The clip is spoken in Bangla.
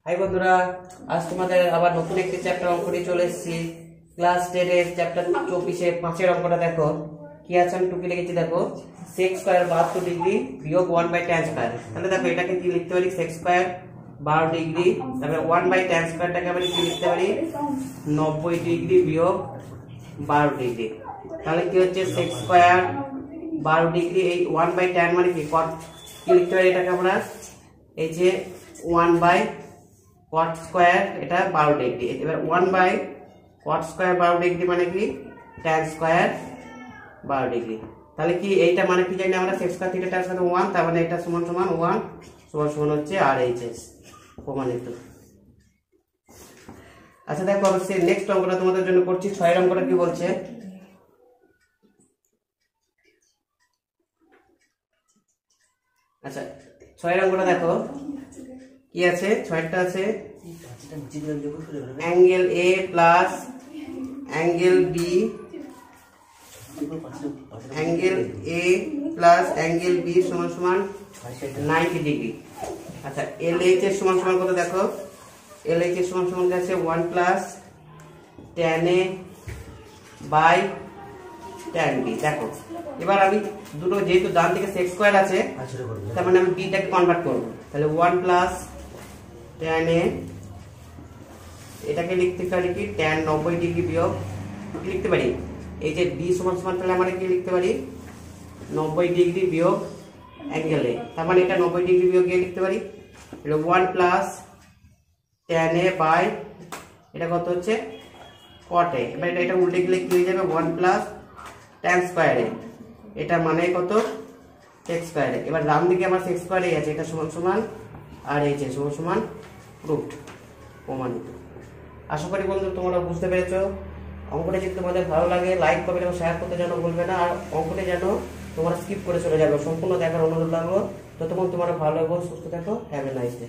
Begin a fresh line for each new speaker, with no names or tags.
হাই বন্ধুরা, আজ তোমাদের আবার নতুন একটি চ্যাপ্টার অঙ্ক নিয়ে চলে এসেছি। ক্লাস 10 এর চ্যাপ্টার 24 5 অঙ্কটা দেখো কি আছে। আমি টুকি লিখেছি দেখো, sec স্কয়ার 72 ডিগ্রি বিয়োগ 1/tan স্কয়ার। তাহলে দেখো এটাকে কি লিখতে পারি, sec স্কয়ার 12 ডিগ্রি, তারপরে 1/tan স্কয়ারটাকে আমরা কি লিখতে পারি 90 ডিগ্রি বিয়োগ 12 ডিগ্রি। তাহলে কি হচ্ছে sec স্কয়ার 12 ডিগ্রি, এই 1/tan মানে কি cot, কি লিখতে পারি এটাকে আমরা এই যে 1/cot স্কয়ার, এটা 12 ডিগ্রি। এবার 1/cot স্কয়ার 12 ডিগ্রি মানে কি tan স্কয়ার 12 ডিগ্রি। তাহলে কি এইটা মানে কি জানি আমরা sec square theta tan square 1, তার মানে এটা সমান সমান 1 সমান সমান হচ্ছে RHS প্রমাণিত। আচ্ছা দেখো অবশ্যই নেক্সট অঙ্কটা তোমাদের জন্য করছি। 6 অঙ্কটা কি বলছে, আচ্ছা 6 অঙ্কটা দেখো কি আছে। 6টা আছে angle A plus angle B, angle A plus angle B সমান সমান 90 ডিগ্রি। আচ্ছা LH এর সমান সমান কত দেখো, LH এর সমান সমান আছে 1 plus tan A by tan B। দেখো এবার আমি দুটো যেহেতু ডান দিকে sec স্কয়ার আছে, তার মানে আমি b টাকে কনভার্ট করব। তাহলে 1 প্লাস tan A, এটাকে লিখতে পারি কি tan 90 ডিগ্রি বিয়োগ কি লিখতে পারি এই যে b সমান সমান, তাহলে আমরা কি লিখতে পারি 90 ডিগ্রি বিয়োগ অ্যাঙ্গেল A, তার মানে এটা 90 ডিগ্রি বিয়োগ A লিখতে পারি। তাহলে 1 প্লাস tan A বাই এটা কত হচ্ছে cot A। এবার এটা উল্টে গেলে কি হয়ে যাবে 1 প্লাস tan স্কয়ার A, এটা মানে কত sec স্কয়ার A। এবার ডান দিকে আমার sec স্কয়ার A আছে, এটা সমান সমান RHS সমান সমান প্রুফড প্রমাণিত। আশা করি বন্ধু তোমরা বুঝতে পেরেছো। অঙ্কটা যদি তোমাদের ভালো লাগে লাইক করবে এবং শেয়ার করতে যেন ভুলবে না, আর অঙ্কটা যেন তোমরা স্কিপ করে চলে যাবে, সম্পূর্ণ দেখার অনুরোধ রাখবো। ততক্ষণ তোমরা ভালো এবং সুস্থ থাকো। Have a nice day.